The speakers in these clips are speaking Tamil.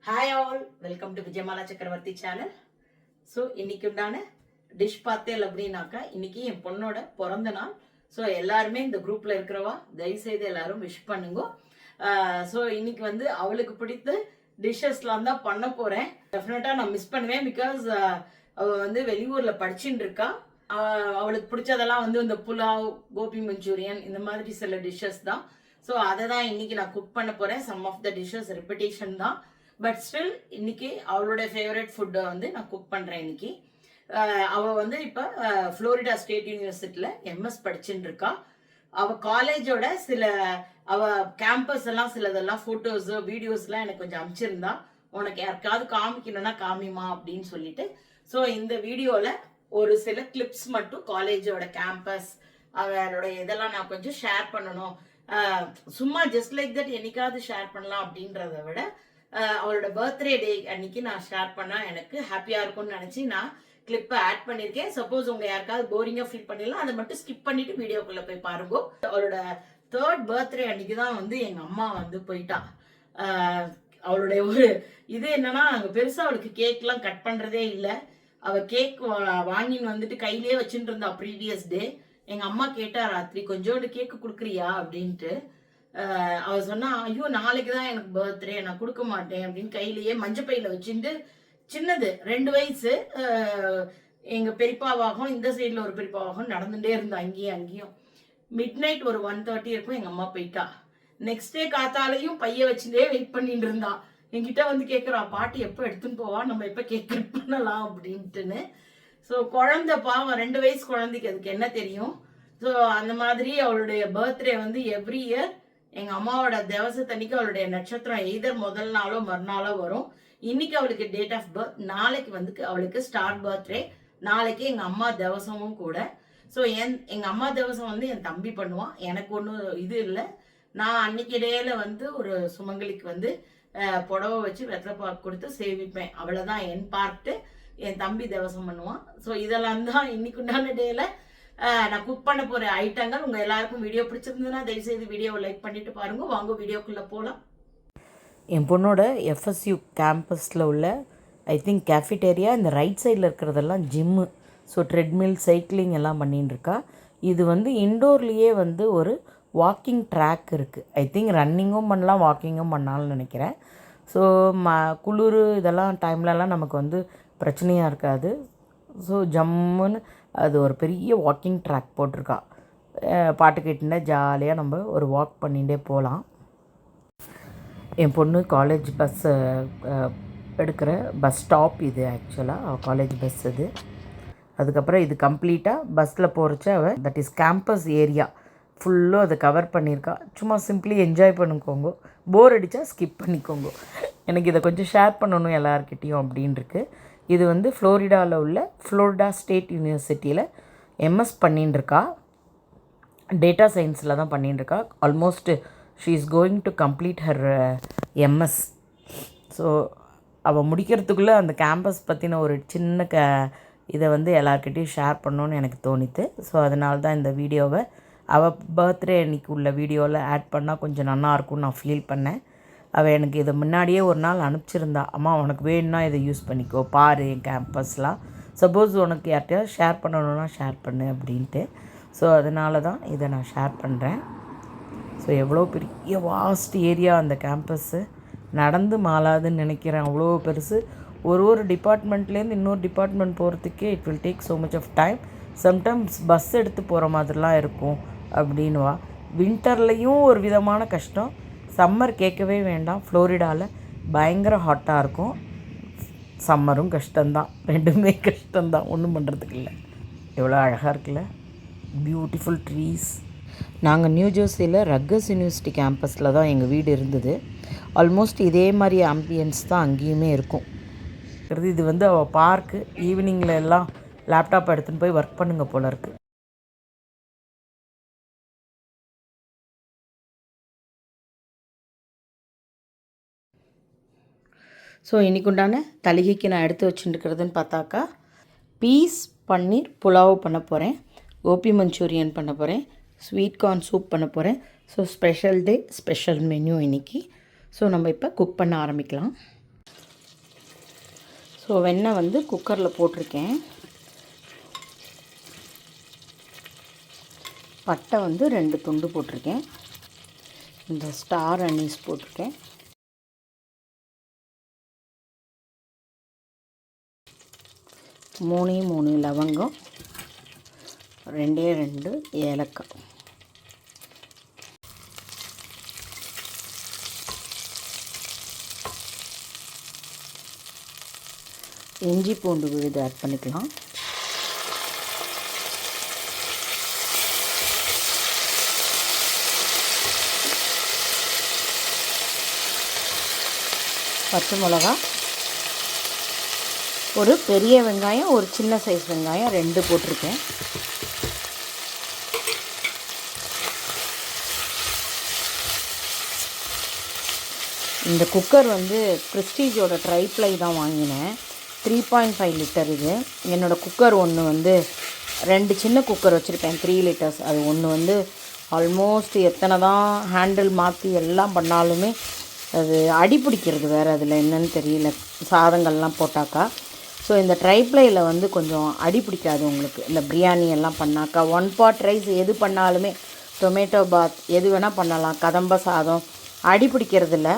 Hi all, welcome to Vijayamala சக்கரவர்த்தி சேனல். ஸோ இன்னைக்கு உண்டான டிஷ் பார்த்தேன் அப்படின்னாக்கா, இன்னைக்கு என் பொண்ணோட பிறந்த நாள். ஸோ எல்லாருமே இந்த குரூப்ல இருக்கிறவா தயவுசெய்து எல்லாரும் விஷ் பண்ணுங்க. ஸோ இன்னைக்கு வந்து அவளுக்கு பிடித்த டிஷ்ஷஸ்லாம் தான் பண்ண போறேன். டெஃபினட்டா நான் மிஸ் பண்ணுவேன், பிகாஸ் அவ வந்து வெளியூர்ல படிச்சுட்டு இருக்கா. அவளுக்கு பிடிச்சதெல்லாம் வந்து இந்த புலாவ், கோபி மஞ்சூரியன், இந்த மாதிரி சில டிஷ்ஷஸ் தான். ஸோ அதை தான் இன்னைக்கு நான் குக் பண்ண போறேன். Some of the dishes repetition தான், பட் ஸ்டில் இன்னைக்கு அவளோட ஃபேவரட் ஃபுட்டை வந்து நான் குக் பண்ணுறேன் இன்னைக்கு. அவள் வந்து இப்போ ஃப்ளோரிடா ஸ்டேட் யூனிவர்சிட்டியில் எம்எஸ் படிச்சுட்டு இருக்கா. அவள் காலேஜோட சில கேம்பஸ் எல்லாம் சிலதெல்லாம் ஃபோட்டோஸ் வீடியோஸ்லாம் எனக்கு கொஞ்சம் அனுப்பிச்சிருந்தா. உனக்கு யாருக்காவது காமிக்கணும்னா காமிமா அப்படின்னு சொல்லிட்டு. ஸோ இந்த வீடியோவில் ஒரு சில கிளிப்ஸ் மட்டும் காலேஜோட கேம்பஸ் அவளோட இதெல்லாம் நான் கொஞ்சம் ஷேர் பண்ணணும். சும்மா ஜஸ்ட் லைக் தட் என்னைக்காவது ஷேர் பண்ணலாம் அப்படின்றத விட அவளோட பர்த்டே டே அன்னைக்கு நான் ஷேர் பண்ணா எனக்கு ஹாப்பியா இருக்கும்னு நினைச்சு நான் கிளிப்பை ஆட் பண்ணியிருக்கேன். சப்போஸ் உங்க யாருக்காவது போரிங்கா ஃபீல் பண்ணிடலாம், அதை மட்டும் ஸ்கிப் பண்ணிட்டு வீடியோக்குள்ள போய் பாருங்க. அவளோட 3rd பர்த்டே அன்னைக்கு தான் வந்து எங்க அம்மா வந்து போயிட்டா. அவளுடைய ஒரு இது என்னன்னா, நாங்க பெருசா அவளுக்கு கேக்லாம் கட் பண்றதே இல்லை. அவ கேக் வாங்கின்னு வந்துட்டு கையிலேயே வச்சுட்டு இருந்தா ப்ரீவியஸ் டே. எங்க அம்மா கேட்டா ராத்திரி, கொஞ்சோண்டு கேக்கு கொடுக்குறியா அப்படின்ட்டு. அவ சொன்னா, ஐயோ நாளைக்கு தான் எனக்கு பர்த்டே, நான் கொடுக்க மாட்டேன் அப்படின்னு கையிலேயே மஞ்சப்பையில வச்சுட்டு, சின்னது 2 வயசு, எங்க பெரியப்பாவாகவும் இந்த சைட்ல ஒரு பெரியப்பாவாகவும் நடந்துட்டே இருந்தா அங்கேயும் அங்கேயும். மிட் நைட் ஒரு 1:30 இருக்கும், எங்க அம்மா போயிட்டா. நெக்ஸ்ட் டே காத்தாலையும் பைய வச்சுட்டே வெயிட் பண்ணிட்டு இருந்தா. என்கிட்ட வந்து கேட்குறா, பாட்டி எப்போ எடுத்துன்னு போவா, நம்ம எப்போ கேக் கட் பண்ணலாம் அப்படின்ட்டுன்னு. ஸோ குழந்தை பாவம், 2 வயசு குழந்தைக்கு அதுக்கு என்ன தெரியும். ஸோ அந்த மாதிரி அவளுடைய பர்த்டே வந்து எவ்ரி இயர் எங்க அம்மாவோட திவசத்தன்னைக்கு அவளுடைய நட்சத்திரம் எய்தர் முதல் நாளோ மறுநாளோ வரும். இன்னைக்கு அவளுக்கு டேட் ஆஃப் பர்த், நாளைக்கு வந்து அவளுக்கு ஸ்டார் பர்த்டே, நாளைக்கு எங்க அம்மா திவசமும் கூட. ஸோ எங்க அம்மா திவசம் வந்து என் தம்பி பண்ணுவான், எனக்கு ஒன்றும் இது இல்லை. நான் அன்னைக்கு இடையில வந்து ஒரு சுமங்கலிக்கு வந்து புடவை வச்சு வெத்தலைப்பாக்கு கொடுத்து சேவிப்பேன், அவ்வளவுதான் என் பார்ட்டு. என் தம்பி திவசம் பண்ணுவான். ஸோ இதெல்லாம் தான் இன்னைக்கு உண்டான டேல நான் குக் பண்ண போற ஐட்டங்கள். உங்க எல்லாருக்கும் வீடியோ பிடிச்சிருந்ததுன்னா தயவுசெய்து வீடியோவை லைக் பண்ணிட்டு பாருங்க. வாங்க வீடியோக்குள்ள போகலாம். என் பொண்ணோட எஃப்எஸ்யூ கேம்பஸில் உள்ள ஐ திங்க் கேஃபிடேரியா, இந்த ரைட் சைடில் இருக்கிறதெல்லாம் ஜிம்மு. ஸோ ட்ரெட்மில், சைக்கிளிங் எல்லாம் பண்ணின்னு இருக்கா. இது வந்து இண்டோர்லேயே வந்து ஒரு வாக்கிங் ட்ராக் இருக்குது. ஐ திங்க் ரன்னிங்கும் பண்ணலாம், வாக்கிங்கும் பண்ணலாம்னு நினைக்கிறேன். ஸோ குளிர் இதெல்லாம் டைம்லலாம் நமக்கு வந்து பிரச்சனையாக இருக்காது. ஸோ ஜம்முன்னு அது ஒரு பெரிய வாக்கிங் ட்ராக் போட்டிருக்கா. பாட்டு கேட்டுன்னா ஜாலியாக நம்ம ஒரு வாக் பண்ணிகிட்டே போகலாம். என் பொண்ணு காலேஜ் பஸ்ஸை எடுக்கிற பஸ் ஸ்டாப் இது. ஆக்சுவலாக அவள் காலேஜ் பஸ் இது. அதுக்கப்புறம் இது கம்ப்ளீட்டாக பஸ்ஸில் போகிறச்ச அவள் தட் இஸ் கேம்பஸ் ஏரியா ஃபுல்லும் அதை கவர் பண்ணியிருக்கா. சும்மா சிம்பிளி என்ஜாய் பண்ணிக்கோங்க, போர் அடித்தா ஸ்கிப் பண்ணிக்கோங்க. எனக்கு இதை கொஞ்சம் ஷேர் பண்ணணும் எல்லாருக்கிட்டேயும் அப்படின்ருக்கு. இது வந்து ஃப்ளோரிடாவில் உள்ள ஃப்ளோரிடா ஸ்டேட் யூனிவர்சிட்டியில் எம்எஸ் பண்ணின்னு இருக்கா. டேட்டா சயின்ஸில் தான் பண்ணின்னு இருக்கா. Almost she is going to complete her MS. So அவள் முடிக்கிறதுக்குள்ளே அந்த கேம்பஸ் பற்றின ஒரு சின்ன இதை வந்து எல்லாருக்கிட்டையும் ஷேர் பண்ணணுன்னு எனக்கு தோணித்து. ஸோ அதனால தான் இந்த வீடியோவை அவள் பர்த்டே அன்றைக்கி உள்ள வீடியோவில் ஆட் பண்ணால் கொஞ்சம் நல்லாயிருக்கும்னு நான் ஃபீல் பண்ணேன். அவள் எனக்கு இதை முன்னாடியே ஒரு நாள் அனுப்பிச்சிருந்தா, அம்மா உனக்கு வேணும்னா இதை யூஸ் பண்ணிக்கோ, பாரு என் கேம்பஸ்லாம், சப்போஸ் உனக்கு யார்கிட்டயாவது ஷேர் பண்ணணுன்னா ஷேர் பண்ணு அப்படின்ட்டு. ஸோ அதனால தான் இதை நான் ஷேர் பண்ணுறேன். ஸோ எவ்வளோ பெரிய வாஸ்ட் ஏரியா அந்த கேம்பஸ்ஸு, நடந்து மாளாதுன்னு நினைக்கிறேன், அவ்வளோ பெருசு. ஒரு டிபார்ட்மெண்ட்லேருந்து இன்னொரு டிபார்ட்மெண்ட் போகிறதுக்கே it will take so much of time. Sometimes bus எடுத்து போகிற மாதிரிலாம் இருக்கும் அப்படின்வா. வின்டர்லேயும் ஒரு விதமான கஷ்டம், சம்மர் கேட்கவே வேண்டாம். ஃப்ளோரிடாவில் பயங்கர ஹாட்டாக இருக்கும், சம்மரும் கஷ்டம்தான், ரெண்டுமே கஷ்டம்தான், ஒன்றும் பண்ணுறதுக்கு இல்லை. எவ்வளோ அழகாக இருக்குல்ல, பியூட்டிஃபுல் ட்ரீஸ். நாங்கள் நியூ ஜெர்சியில் ரக்கர்ஸ் யூனிவர்சிட்டி கேம்பஸில் தான் எங்கள் வீடு இருந்தது. ஆல்மோஸ்ட் இதே மாதிரி ஆம்பியன்ஸ் தான் அங்கேயுமே இருக்கும். இது வந்து அவள் பார்க்கு, ஈவினிங்கில் எல்லாம் லேப்டாப் எடுத்துன்னு போய் ஒர்க் பண்ணுங்க போல இருக்குது. ஸோ இன்றைக்கு உண்டான தலிகைக்கு நான் எடுத்து வச்சுட்டுருக்கிறதுன்னு பார்த்தாக்கா, பீஸ் பன்னீர் புலாவ் பண்ண போகிறேன், கோபி மஞ்சூரியன் பண்ண போகிறேன், ஸ்வீட் கார்ன் சூப் பண்ண போகிறேன். So special day, special menu இன்றைக்கி. ஸோ நம்ம இப்போ குக் பண்ண ஆரம்பிக்கலாம். ஸோ வெண்ணெய் வந்து குக்கரில் போட்டிருக்கேன். பட்டை வந்து 2 துண்டு போட்டிருக்கேன். இந்த ஸ்டார் அனீஸ் போட்டிருக்கேன். 3 லவங்கம், 2 ஏலக்காய். இஞ்சி பூண்டு விழுது ஆட் பண்ணிக்கலாம். பச்சை மிளகா, ஒரு பெரிய வெங்காயம், ஒரு சின்ன சைஸ் வெங்காயம் 2 போட்டிருக்கேன். இந்த குக்கர் வந்து ப்ரெஸ்டீஜோட ட்ரைப்ளை தான் வாங்கினேன். 3.5 லிட்டர் இது. என்னோடய குக்கர் ஒன்று வந்து 2 சின்ன குக்கர் வச்சுருப்பேன் 3 லிட்டர்ஸ். அது ஒன்று வந்து ஆல்மோஸ்ட் எத்தனை தான் ஹேண்டில் மாற்றி எல்லாம் பண்ணாலுமே அது அடி பிடிக்கிறது வேறு. அதில் என்னன்னு தெரியல, சாதங்கள்லாம் போட்டாக்கா. ஸோ இந்த ட்ரைப்ளையில் வந்து கொஞ்சம் அடி பிடிக்காது உங்களுக்கு. இந்த பிரியாணி எல்லாம் பண்ணாக்கா 1 pot ரைஸ் எது பண்ணாலுமே, டொமேட்டோ பாத் எது வேணால் பண்ணலாம், கதம்ப சாதம் அடி பிடிக்கிறதில்ல.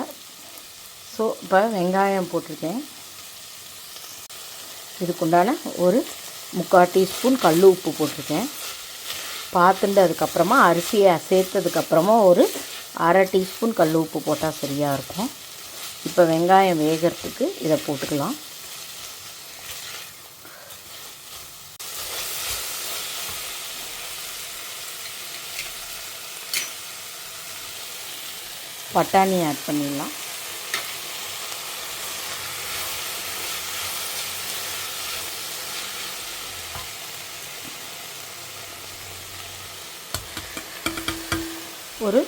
ஸோ இப்போ வெங்காயம் போட்டிருக்கேன். இதுக்குண்டான ஒரு 3/4 டீஸ்பூன் கல் உப்பு போட்டிருக்கேன். பார்த்துட்டு அதுக்கப்புறமா அரிசியை சேர்த்ததுக்கப்புறமா ஒரு 1/2 டீஸ்பூன் கல் உப்பு போட்டால் சரியாக இருக்கும். இப்போ வெங்காயம் வேகிறதுக்கு இதை போட்டுக்கலாம். பட்டாணி ஆட் பண்ணிடலாம். ஒரு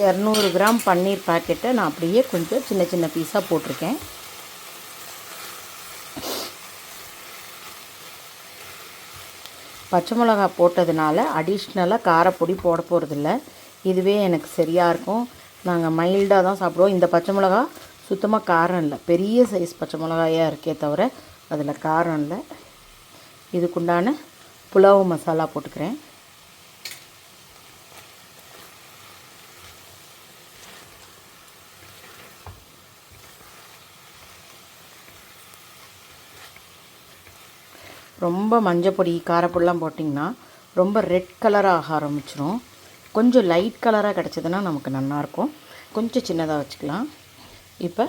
200 கிராம் பன்னீர் பாக்கெட்டை நான் அப்படியே கொஞ்சம் சின்ன சின்ன பீஸாக போட்டிருக்கேன். பச்சை மிளகா போட்டதுனால அடிஷ்னலாக காரப்பொடி போட போகிறதில்ல. இதுவே எனக்கு சரியாக இருக்கும். நாங்கள் மைல்டாக தான் சாப்பிடுவோம். இந்த பச்சை மிளகா சுத்தமாக காரம் இல்லை, பெரிய சைஸ் பச்சை மிளகாயாக இருக்கே தவிர அதில் காரம் இல்லை. இதுக்குண்டான புலாவ் மசாலா போட்டுக்கிறேன். ரொம்ப மஞ்சப்பொடி காரப்பொடிலாம் போட்டிங்கன்னா ரொம்ப ரெட் கலராக ஆக ஆரம்பிச்சிடும். கொஞ்சம் லைட் கலராக கிடச்சதுன்னா நமக்கு நல்லாயிருக்கும். கொஞ்சம் சின்னதாக வச்சுக்கலாம். இப்போ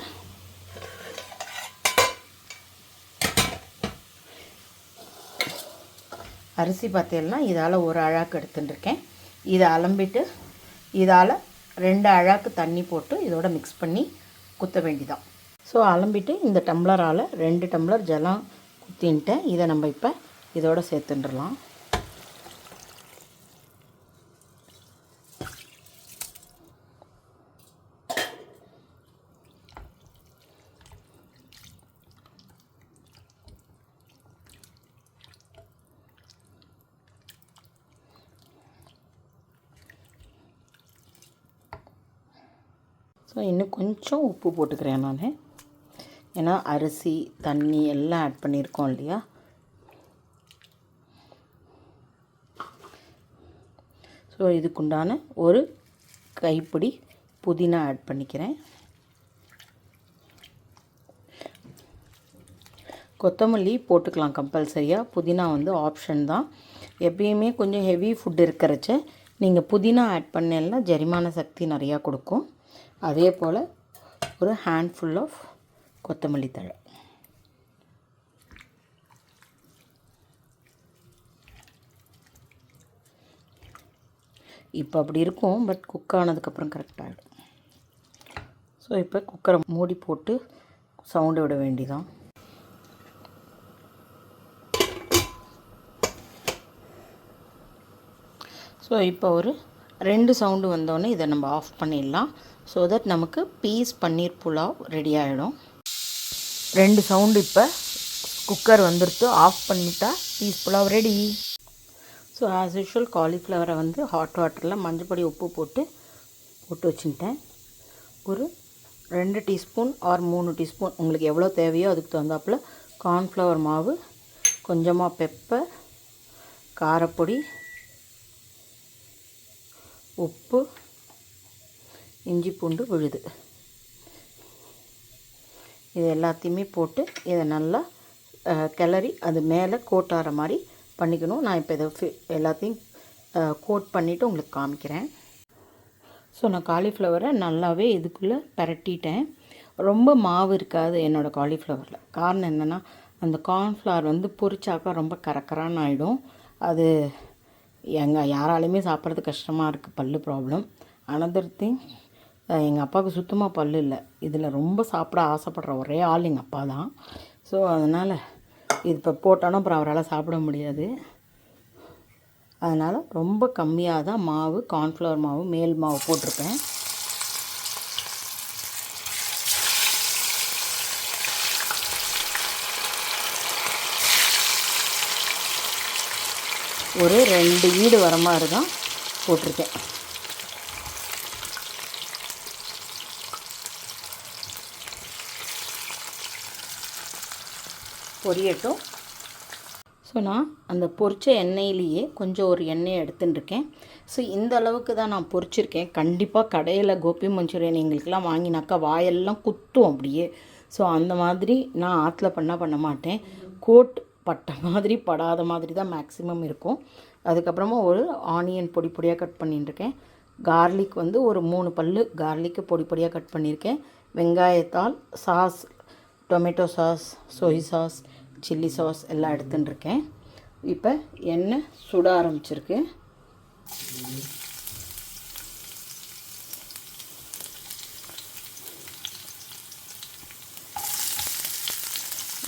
அரிசி பார்த்தீங்கன்னா இதால் ஒரு அழாக்கு எடுத்துட்டுருக்கேன். இதை அலம்பிட்டு இதால் 2 அழாக்கு தண்ணி போட்டு இதோட மிக்ஸ் பண்ணி குத்த வேண்டிதான். ஸோ அலம்பிட்டு இந்த டம்ளரால் 2 டம்ளர் ஜலம் குத்தின்ட்டேன். இதை நம்ம இப்போ இதோட சேர்த்துட்டுலாம். ஸோ இன்னும் கொஞ்சம் உப்பு போட்டுக்கிறேன் நான். ஏன்னா அரிசி தண்ணி எல்லாம் ஆட் பண்ணியிருக்கோம் இல்லையா. ஸோ இதுக்குண்டான ஒரு கைப்பிடி புதினா ஆட் பண்ணிக்கிறேன். கொத்தமல்லி போட்டுக்கலாம் கம்பல்சரியாக. புதினா வந்து ஆப்ஷன் தான். எப்பயுமே கொஞ்சம் ஹெவி ஃபுட் இருக்கிறச்ச நீங்கள் புதினா ஆட் பண்ணேன்னா ஜெரிமான சக்தி நிறையா கொடுக்கும். அதே போல் ஒரு ஹேண்ட்ஃபுல் ஆஃப் கொத்தமல்லி தழை. இப்போ அப்படி இருக்கும், பட் குக் ஆனதுக்கப்புறம் கரெக்டாகிடும். ஸோ இப்போ குக்கரை மூடி போட்டு சவுண்டு விட வேண்டிதான். ஸோ இப்போ ஒரு 2 சவுண்டு வந்தோடனே இதை நம்ம ஆஃப் பண்ணிடலாம். ஸோ தட் நமக்கு பீஸ் பன்னீர் புலாவ் ரெடி ஆகிடும். 2 சவுண்டு இப்போ குக்கர் வந்துடுத்து. ஆஃப் பண்ணிட்டா peas pulao ready. So as usual காலிஃப்ளவரை வந்து ஹாட் வாட்டரில் மஞ்சப்பொடி உப்பு போட்டு வச்சுட்டேன். ஒரு 2 டீஸ்பூன் ஆர் 3 டீஸ்பூன் உங்களுக்கு எவ்வளோ தேவையோ அதுக்கு தகுந்தாப்பில் கார்ன்ஃப்ளவர் மாவு, கொஞ்சமாக பெப்பர், காரப்பொடி, உப்பு, இஞ்சி பூண்டு விழுது, இது எல்லாத்தையுமே போட்டு இதை நல்லா கிளறி அது மேலே கோட் ஆகிற மாதிரி பண்ணிக்கணும். நான் இப்போ இதை எல்லாத்தையும் கோட் பண்ணிவிட்டு உங்களுக்கு காமிக்கிறேன். ஸோ நான் காலிஃப்ளவரை நல்லாவே இதுக்குள்ளே பரட்டிட்டேன். ரொம்ப மாவு இருக்காது என்னோடய காலிஃப்ளவரில். காரணம் என்னென்னா, அந்த கார்ன்ஃப்ளவர் வந்து பொரிச்சாக்கா ரொம்ப கரக்கரான்னு ஆகிடும். அது யாராலையுமே சாப்பிட்றது கஷ்டமாக இருக்குது, பல்லு ப்ராப்ளம். அனதர் திங், எங்கள் அப்பாவுக்கு சுத்தமாக பல்லு இல்லை. இதில் ரொம்ப சாப்பிட ஆசைப்படுற ஒரே ஆள் எங்கள் அப்பா தான். ஸோ அதனால் இது இப்போ போட்டாலும் அப்புறம் அவரால் சாப்பிட முடியாது. அதனால் ரொம்ப கம்மியாக தான் மாவு, கார்ன்ஃப்ளவர் மாவு, மேல் மாவு போட்டிருப்பேன். ஒரு 2 ஈடு வர மாதிரி தான் போட்டிருக்கேன். பொரியட்டும். ஸோ நான் அந்த பொரிச்ச எண்ணெயிலேயே கொஞ்சம் ஒரு எண்ணெயை எடுத்துட்டுருக்கேன். ஸோ இந்த அளவுக்கு தான் நான் பொரிச்சிருக்கேன். கண்டிப்பாக கடையில் கோபி மஞ்சூரியன் எங்களுக்கெல்லாம் வாங்கினாக்கா வாயெல்லாம் குத்தும் அப்படியே. ஸோ அந்த மாதிரி நான் ஆற்றுல பண்ண மாட்டேன். கோட் பட்ட மாதிரி படாத மாதிரி தான் மேக்ஸிமம் இருக்கும். அதுக்கப்புறமா ஒரு ஆனியன் பொடி பொடியாக கட் பண்ணிட்டுருக்கேன். கார்லிக் வந்து ஒரு 3 பல்லு கார்லிக்கு பொடி பொடியாக கட் பண்ணியிருக்கேன். வெங்காயத்தால், sauce, tomato sauce, soy sauce, chilli sauce எல்லாம் எடுத்துட்டுருக்கேன். இப்போ எண்ணெய் சுட ஆரம்பிச்சிருக்கு.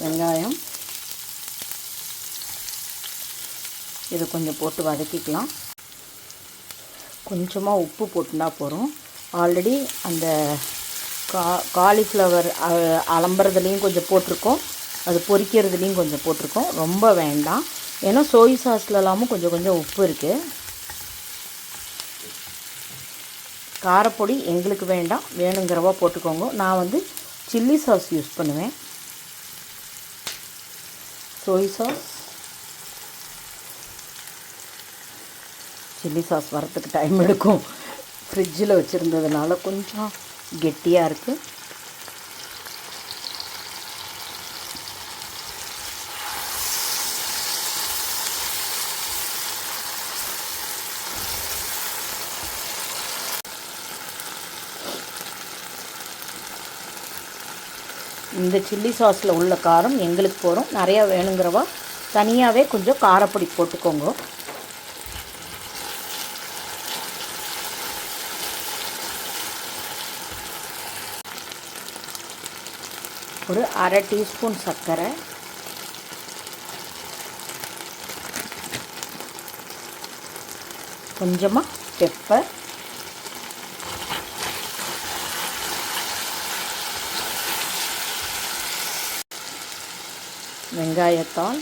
வெங்காயம் இதை கொஞ்சம் போட்டு வதக்கிக்கலாம். கொஞ்சமாக உப்பு போட்டுனா போகிறோம். ஆல்ரெடி அந்த காலிஃப்ளவர் அலம்புறதுலேயும் கொஞ்சம் போட்டிருக்கோம், அது பொரிக்கிறதுலேயும் கொஞ்சம் போட்டிருக்கோம். ரொம்ப வேண்டாம், ஏன்னா சோய் சாஸ்லலாமும் கொஞ்சம் உப்பு இருக்குது. காரப்பொடி எங்களுக்கு வேண்டாம், வேணுங்கிறவா போட்டுக்கோங்க. நான் வந்து சில்லி சாஸ் யூஸ் பண்ணுவேன். சோய் சாஸ், சில்லி சாஸ் வரத்துக்கு டைம் எடுக்கும். ஃப்ரிட்ஜில் வச்சுருந்ததுனால கொஞ்சம் கெட்டியாக இருக்குது. இந்த சில்லி சாஸில் உள்ள காரம் எங்களுக்கு போகிறோம். நிறையா வேணுங்கிறவா தனியாகவே கொஞ்சம் காரப்பொடி போட்டுக்கோங்க. ஒரு 1/2 டீஸ்பூன் சர்க்கரை, கொஞ்சமாக பெப்பர், வெங்காயத்தால்,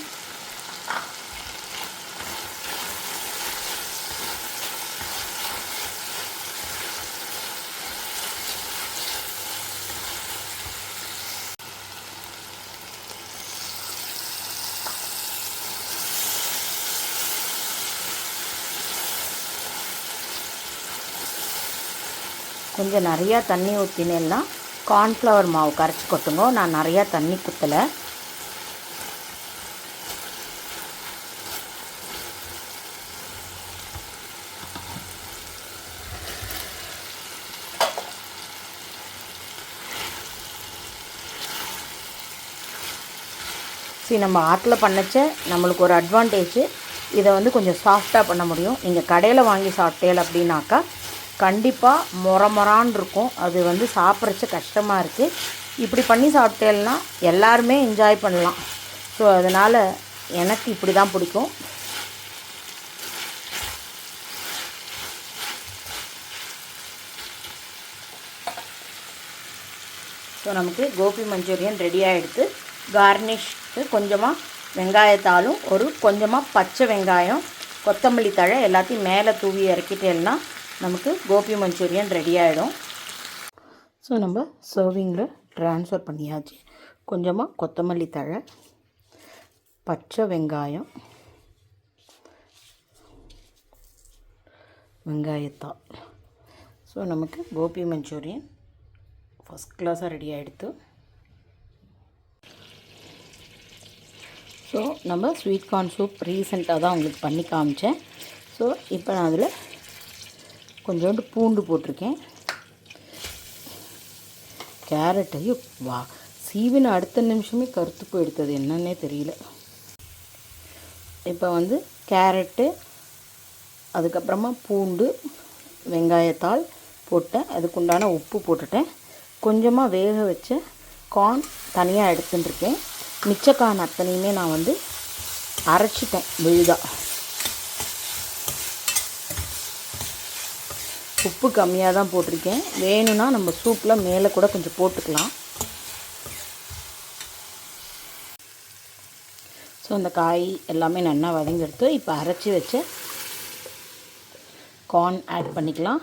கொஞ்சம் நிறையா தண்ணி ஊற்றினேன்னா கார்ன்ஃப்ளவர் மாவு கரைச்சி கொட்டுங்க. நான் நிறையா தண்ணி குத்தலை. சரி, நம்ம ஆற்றில் பண்ணச்ச நம்மளுக்கு ஒரு அட்வான்டேஜ், இதை வந்து கொஞ்சம் சாஃப்டாக பண்ண முடியும். நீங்கள் கடையில் வாங்கி சாப்பிட்டேல் அப்படின்னாக்கா கண்டிப்பாக மொரமொரான்னு இருக்கும். அது வந்து சாப்பிட்றச்ச கஷ்டமாக இருக்குது. இப்படி பண்ணி சாப்பிட்டேன்னா எல்லாருமே என்ஜாய் பண்ணலாம். ஸோ அதனால் எனக்கு இப்படி தான் பிடிக்கும். ஸோ நமக்கு கோபி மஞ்சூரியன் ரெடி ஆகிடுது. கார்னிஷ்க்கு கொஞ்சமாக வெங்காயத்தாலும் ஒரு கொஞ்சமாக பச்சை வெங்காயம், கொத்தமல்லி தழை எல்லாத்தையும் மேலே தூவி இறக்கிட்டேன்னா நமக்கு கோபி மஞ்சூரியன் ரெடி ஆகிடும். ஸோ நம்ம சர்விங்கில் ட்ரான்ஸ்ஃபர் பண்ணியாச்சு. கொஞ்சமாக கொத்தமல்லி தழை, பச்சை வெங்காயம், வெங்காயத்தாள். ஸோ நமக்கு கோபி மஞ்சூரியன் ஃபஸ்ட் கிளாஸாக ரெடி ஆகிடுத்து. ஸோ நம்ம ஸ்வீட் கார்ன் சூப் ரீசெண்டாக தான் உங்களுக்கு பண்ணி காமிச்சேன். ஸோ இப்போ நான் அதில் கொஞ்சோண்டு பூண்டு போட்டிருக்கேன். கேரட்டையும் சீவின அடுத்த நிமிஷமே கருத்து போயிடுத்தது, என்னன்னே தெரியல. இப்போ கேரட்டு, அதுக்கப்புறமா பூண்டு, வெங்காயத்தாள் போட்டேன். அதுக்குண்டான உப்பு போட்டுட்டேன். கொஞ்சமாக வேக வச்ச கார்ன் தனியாக எடுத்துட்டுருக்கேன். மிச்ச கார்ன் அத்தனையுமே நான் அரைச்சிட்டேன் விழுதாக. உப்பு கம்மியாக தான் போட்டிருக்கேன். வேணும்னா நம்ம சூப்பில் மேலே கூட கொஞ்சம் போட்டுக்கலாம். ஸோ அந்த காய் எல்லாமே நல்லா வதங்கிடுத்து. இப்போ அரைச்சி வச்ச கார்ன் ஆட் பண்ணிக்கலாம்.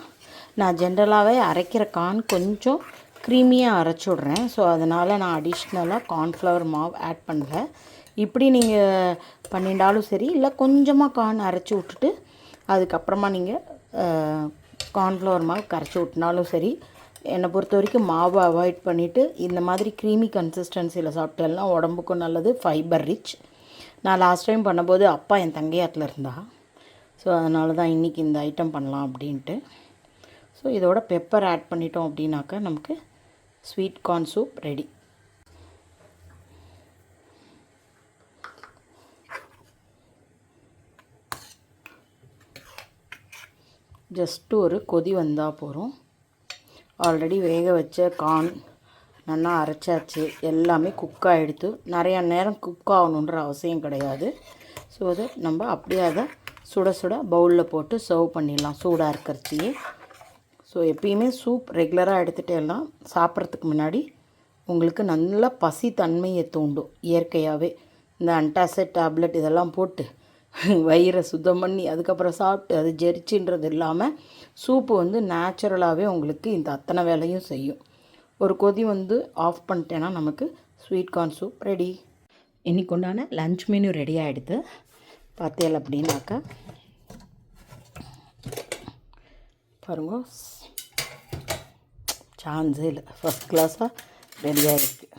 நான் ஜென்ரலாகவே அரைக்கிற கார்ன் கொஞ்சம் க்ரீமியாக அரைச்சி விட்றேன். ஸோ அதனால் நான் அடிஷ்னலாக கார்ன்ஃப்ளவர் மாவு ஆட் பண்ணல. இப்படி நீங்கள் பண்ணிட்டாலும் சரி, இல்லை கொஞ்சமாக கார்ன் அரைச்சி விட்டுட்டு அதுக்கப்புறமா நீங்கள் கார்ன்ஃப்ளவர் மாவு கரைச்சி விட்டினாலும் சரி. என்னை பொறுத்த வரைக்கும் மாவை அவாய்ட் பண்ணிவிட்டு இந்த மாதிரி க்ரீமி கன்சிஸ்டன்சியில் சாப்பிட்டெல்லாம் உடம்புக்கும் நல்லது, ஃபைபர் ரிச். நான் லாஸ்ட் டைம் பண்ணும்போது அப்பா என் தங்கையாத்தில் இருந்தா. ஸோ அதனால தான் இன்றைக்கி இந்த ஐட்டம் பண்ணலாம் அப்படின்ட்டு. ஸோ இதோட பெப்பர் ஆட் பண்ணிட்டோம் அப்படின்னாக்கா நமக்கு sweet corn soup ready. Just ஒரு கொதி வந்தால் போகிறோம். ஆல்ரெடி வேக வச்ச கார்ன் நல்லா அரைச்சாச்சு, எல்லாமே குக் ஆகிடுத்து. நிறையா நேரம் குக் ஆகணுன்ற அவசியம் கிடையாது. ஸோ அதை நம்ம அப்படியே அதை சுட சுட பவுலில் போட்டு சர்வ் பண்ணிடலாம் சூடாக இருக்கிறதையே. ஸோ எப்பயுமே சூப் ரெகுலராக எடுத்துகிட்டேலாம் சாப்பிட்றதுக்கு முன்னாடி உங்களுக்கு நல்ல பசி தன்மையை தூண்டும். இயற்கையாகவே இந்த அன்டாசிட் டேப்லெட் இதெல்லாம் போட்டு வயிறை சுத்தம் பண்ணி அதுக்கப்புறம் சாப்பிட்டு அது ஜெரிச்சின்றது இல்லாமல் சூப்பு நேச்சுரலாகவே உங்களுக்கு இந்த அத்தனை வேலையும் செய்யும். ஒரு கொதி ஆஃப் பண்ணிட்டேன்னா நமக்கு ஸ்வீட் கார்ன் சூப் ரெடி. இன்றைக்கி உண்டான லன்ச் மெனு ரெடி ஆகிடுது. பார்த்தேல் அப்படின்னாக்கா பாருங்க, சான்ஸே இல்லை, ஃபஸ்ட் கிளாஸாக ரெடியாக இருக்குது.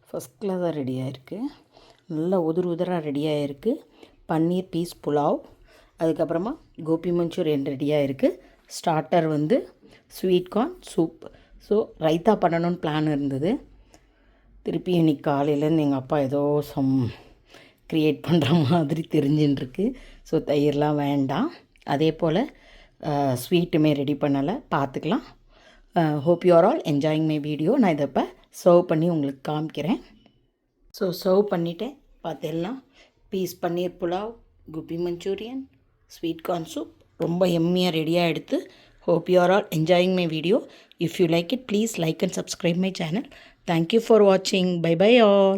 ஃபஸ்ட் கிளாஸாக ரெடியாக இருக்குது. நல்லா உதிராக ரெடியாக இருக்குது. பன்னீர் பீஸ் புலாவ், அதுக்கப்புறமா கோபி மஞ்சூரியன் ரெடியாக இருக்குது. Starter sweet corn soup. So raita பண்ணணும்னு பிளான் இருந்தது. திருப்பி இன்றைக்கி காலையிலேருந்து எங்கள் அப்பா ஏதோ க்ரியேட் பண்ணுற மாதிரி தெரிஞ்சுட்டுருக்கு. ஸோ தயிர்லாம் வேண்டாம். அதே போல் ஸ்வீட்டுமே ரெடி பண்ணலை, பார்த்துக்கலாம். Hope you are all enjoying my video. நான் இதை இப்போ சர்வ் பண்ணி உங்களுக்கு காமிக்கிறேன். ஸோ சர்வ் பண்ணிவிட்டேன். பார்த்தெல்லாம் peas paneer pulao, gobi manchurian, sweet corn soup ரொம்ப எம்மியாக ரெடியாக எடுத்து. Hope you are all enjoying my video. If you like it, please like and subscribe my channel. Thank you for watching. Bye bye all.